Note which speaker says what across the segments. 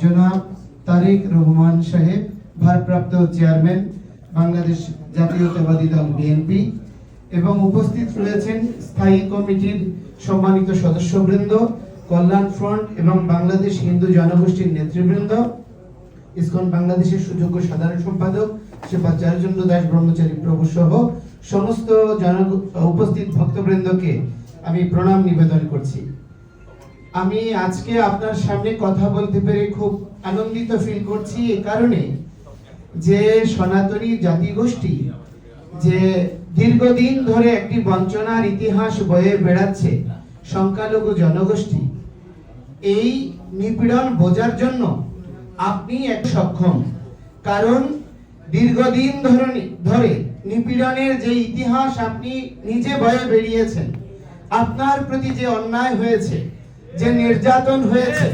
Speaker 1: জনাব তারেক রহমান সাহেব, ভারপ্রাপ্ত চেয়ারম্যান, বাংলাদেশ জাতীয়তাবাদী দল বিএনপি, এবং উপস্থিত রয়েছেন স্থায়ী কমিটির সম্মানিত সদস্যবৃন্দ, কল্যাণ ফ্রন্ট এবং বাংলাদেশ হিন্দু জনগোষ্ঠীর নেতৃবৃন্দ, ইসকন বাংলাদেশের সুযোগ্য সাধারণ সম্পাদক শ্রীপাদ দাস ব্রহ্মচারী প্রভু সহ সমস্ত উপস্থিত ভক্তবৃন্দকে আমি প্রণাম নিবেদন করছি। আমি আজকে আপনার সামনে কথা বলতে পেরে খুব আনন্দিত ফিল করছি এই কারণে যে সনাতনী জাতিগোষ্ঠী যে দীর্ঘদিন ধরে একটি বঞ্চনার ইতিহাস বয়ে বেড়াচ্ছে, সংখ্যালঘু জনগোষ্ঠী, এই নিপীড়ন বোঝার জন্য আপনি এক সক্ষম। কারণ দীর্ঘদিন ধরে নিপীড়নের যে ইতিহাস আপনি নিজে বয়ে বেরিয়েছেন, আপনার প্রতি যে অন্যায় হয়েছে, যে নির্যাতন হয়েছে,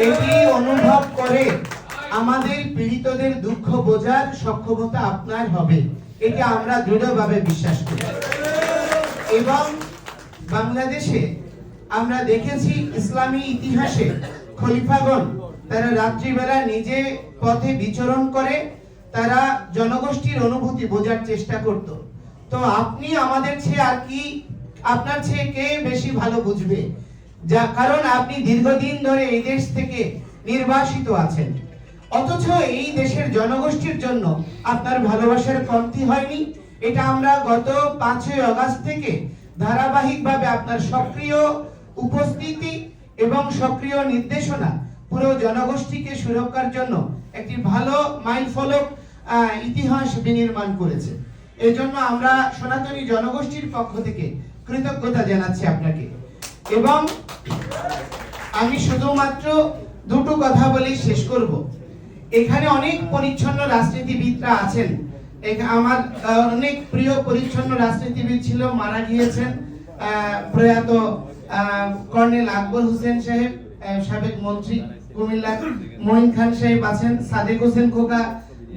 Speaker 1: এটি অনুভব করে আমাদের পীড়িতদের দুঃখ বোঝার সক্ষমতা আপনার হবে, এটা আমরা দৃঢ়ভাবে বিশ্বাস করি। এবং বাংলাদেশে আমরা দেখেছি ইসলামী ইতিহাসে খলিফাগণ তারা রাত্রিবেলা নিজে পথে বিচরণ করে তারা জনগোষ্ঠীর অনুভূতি বোঝার চেষ্টা করত। তো আপনি আমাদের চেয়ে আর কি, আপনার চেয়ে কে বেশি ভালো বুঝবে, যা কারণ আপনি দীর্ঘদিন ধরে এই দেশ থেকে নির্বাসিত আছেন, অথচ এই দেশের জনগোষ্ঠীর জন্য আপনার ভালোবাসার কমতি হয়নি। এটা আমরা গত 5ই আগস্ট থেকে ধারাবাহিকভাবে আপনার সক্রিয় উপস্থিতি এবং সক্রিয় নির্দেশনা পুরো জনগোষ্ঠীকে সুরক্ষার জন্য একটি ভালো মাইলফলক ইতিহাস বিনির্মাণ করেছে। এই জন্য আমরা সনাতনী জনগোষ্ঠীর পক্ষ থেকে কৃতজ্ঞতা জানাচ্ছি আপনাকে। এবং আমি শুধুমাত্র দুটো কথা বলে শেষ করব। এখানে অনেক পরিচ্ছন্ন রাজনীতিবিদরা আছেন, আমার অনেক প্রিয় পরিচ্ছন্ন রাজনীতিবিদ ছিল, মারা গিয়েছেন, প্রয়াত কর্নেল আকবর হোসেন সাহেব, সাবেক মন্ত্রী কুমিল্লা, মঈন খান সাহেব আছেন, সাদেক হোসেন খোকা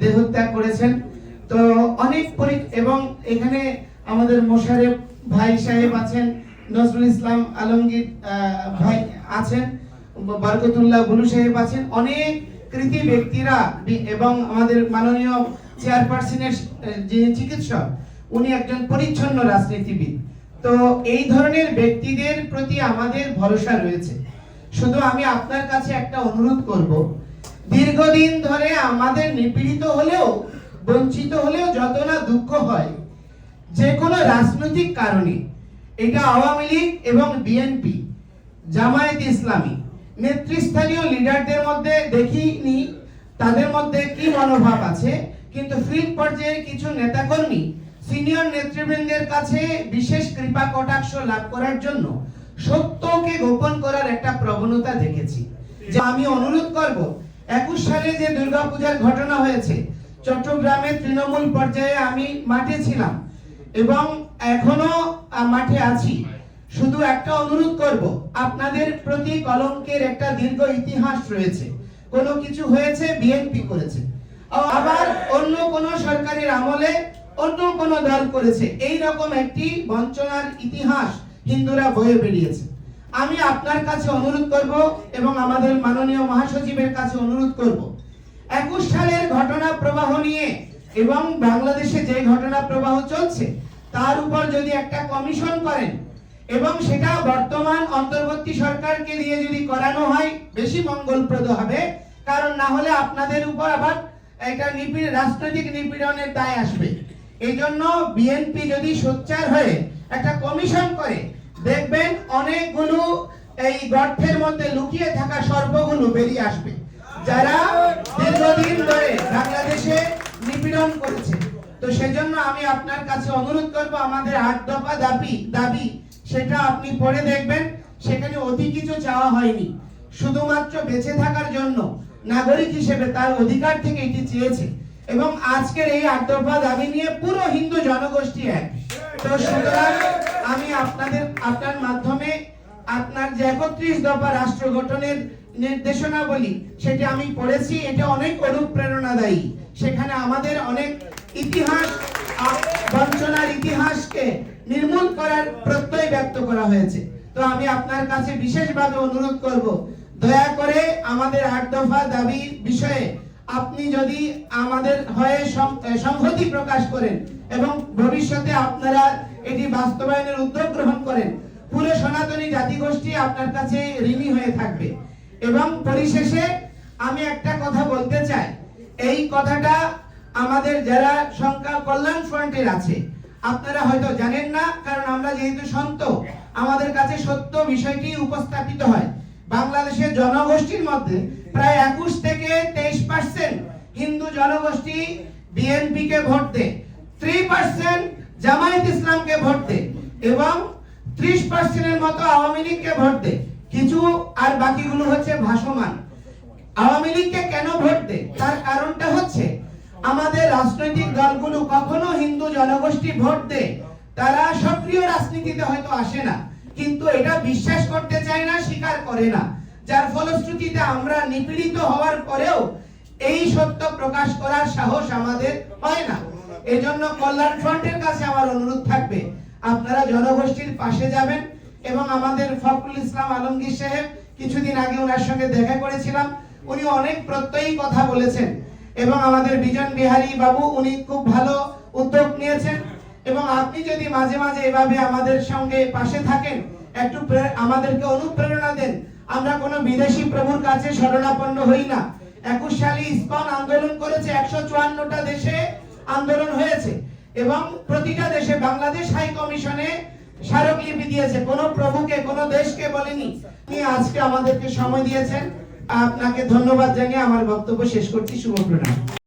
Speaker 1: দেহত্যাগ করেছেন। তো অনেক এবং এখানে আমাদের মোশারেফ ভাই সাহেব আছেন, নজরুল ইসলাম আলমগীর ভাই আছেন, বরকতুল্লাহ বুলু সাহেব আছেন, অনেক কৃতি ব্যক্তিরা, এবং আমাদের মাননীয় চেয়ারপারসনের যিনি চিকিৎসক, উনি একজন পরিচ্ছন্ন রাজনীতিবিদ। তো এই ধরনের ব্যক্তিদের প্রতি আমাদের ভরসা রয়েছে। শুধু আমি আপনার কাছে একটা অনুরোধ করব, দীর্ঘদিন ধরে আমাদের নিপীড়িত হলেও বঞ্চিত হলেও যত না দুঃখ হয় যে কোনো রাজনৈতিক কারণে, এটা আওয়ামী লীগ এবং বিএনপি, জামায়াত ইসলামী নেতৃস্থানীয় লিডারদের মধ্যে দেখিনি তাদের মধ্যে কি মনোভাব আছে, কিন্তু ফিল্ড পর্যায়ের কিছু নেতাকর্মী সিনিয়র নেতৃবৃন্দের কাছে বিশেষ কৃপা কটাক্ষ লাভ করার জন্য সত্যকে গোপন করার একটা প্রবণতা দেখেছি। যে আমি অনুরোধ করব, 21 সালে যে দুর্গাপূজার ঘটনা হয়েছে, চট্টগ্রামের তৃণমূল পর্যায়ে আমি মাঠে ছিলাম এবং এখনো মাঠে আছি। শুধু একটা অনুরোধ করব, আপনাদের প্রতি কলঙ্কের একটা দীর্ঘ ইতিহাস রয়েছে। কোনো কিছু হয়েছে বিএনপি করেছে, আবার অন্য কোন সরকারের আমলে অন্য কোন দল করেছে, এই রকম একটি বঞ্চনার ইতিহাস হিন্দুরা বয়ে বেরিয়েছে। আমি আপনার কাছে অনুরোধ করব এবং আমাদের মাননীয় মহাসচিবের কাছে অনুরোধ করব, 21 সালের ঘটনা প্রবাহ নিয়ে এবং বাংলাদেশে যে ঘটনা প্রবাহ চলছে তার উপর যদি একটা কমিশন করেন এবং সেটা বর্তমান অন্তর্বর্তী সরকারকে দিয়ে যদি করানো হয় বেশি মঙ্গলপ্রদ হবে। কারণ না হলে আপনাদের উপর আবার একটা রাজনৈতিক নিপীড়নের দায় আসবে। এই জন্য বিএনপি যদি সোচ্চার হয়ে একটা কমিশন করে, দেখবেন অনেকগুলো এই গর্তের মধ্যে লুকিয়ে থাকা সর্পগুলো বেরিয়ে আসবে, যারা দীর্ঘদিন ধরে বাংলাদেশে নিপীড়ন করেছে। তো সেজন্য আমি আপনার কাছে অনুরোধ করব, আমাদের 8 দফা দাবি সেটা আপনি পড়ে দেখবেন। সেখানে অতি কিছু চাওয়া হয়নি, শুধুমাত্র বেঁচে থাকার জন্য নাগরিক হিসেবে তার অধিকার থেকে এটি চেয়েছে। এবং আজকের এই 8 দফা দাবি নিয়ে পুরো হিন্দু জনগোষ্ঠী এক। তো সুতরাং আমি আপনার মাধ্যমে আপনার যে 31 দফা রাষ্ট্র গঠনের নির্দেশনাবলী সেটা আমি পড়েছি, এটা অনেক অনুপ্রেরণাদায়ী। সেখানে আমাদের অনেক ইতিহাস, বঞ্চনার ইতিহাসকে নির্মূল করার প্রত্যয় ব্যক্ত করা হয়েছে। তো আমি আপনার কাছে বিশেষভাবে অনুরোধ করব, দয়া করে আমাদের 8 দফা দাবি বিষয়ে আপনি যদি আমাদের হয়ে সংহতি প্রকাশ করেন এবং ভবিষ্যতে আপনারা এটি বাস্তবায়নের উদ্যোগ গ্রহণ করেন, পুরো সনাতনী জাতিগোষ্ঠী আপনার কাছে ঋণী হয়ে থাকবে। এবং পরিশেষে আমি একটা কথা বলতে চাই, এই কথাটা আমাদের যারা সংখ্যা কল্যাণ ফ্রন্টের আছে আপনারা হয়তো জানেন না, কারণ আমরা যেহেতু সন্ত আমাদের কাছে সত্য বিষয়টি উপস্থাপিত হয়। বাংলাদেশের জনগোষ্ঠীর মধ্যে প্রায় 21 থেকে 23% হিন্দু জনগোষ্ঠী বিএনপি কে ভোট দেয়, 3% জামায়াত ইসলামকে ভোট দেয় এবং 30% এর মতো আওয়ামী লীগকে ভোট দেয় কিছু, আর বাকিগুলো হচ্ছে ভাসমান। আওয়ামী লীগকে কেন ভোট দেয় তার কারণটা হচ্ছে আমাদের রাজনৈতিক দলগুলো কখনো হিন্দু জনগোষ্ঠী ভোট দেয়, তারা সক্রিয় রাজনীতিতে হয়তো আসে না, কিন্তু এটা বিশ্বাস করতে চায় না, স্বীকার করে না, যার ফলশ্রুতিতে আমরা নিপীড়িত হওয়ার পরেও এই সত্য প্রকাশ করার সাহস আমাদের হয় না। এজন্য কল্যাণ ফ্রন্টের কাছে আমার অনুরোধ থাকবে আপনারা জনগোষ্ঠীর পাশে যাবেন। এবং আমাদের ফখরুল ইসলাম আলমগীর সাহেব, কিছুদিন আগে ওনার সঙ্গে দেখা করেছিলাম, উনি অনেক প্রত্যয়ী কথা বলেছেন এবং আমাদের বিজন বিহারী বাবু উনি খুব ভালো উদ্যোগ নিয়েছেন। এবং আপনি যদি মাঝে মাঝে এভাবে আমাদের সঙ্গে পাশে থাকেন, একটু আমাদেরকে অনুপ্রেরণা দেন, আমরা কোনো বিদেশি প্রভুর কাছে শরণাপন্ন হই না। 21 সালে ইসকন আন্দোলন করেছে, 154টা দেশে আন্দোলন হয়েছে এবং প্রতিটা দেশে বাংলাদেশ হাই কমিশনে স্মারকলিপি দিয়েছে, কোনো প্রভুকে কোনো দেশকে বলেনি। আপনি আজকে আমাদেরকে সময় দিয়েছেন, আপনাকে ধন্যবাদ জানিয়ে আমার বক্তব্য শেষ করছি। শুভ প্রণাম।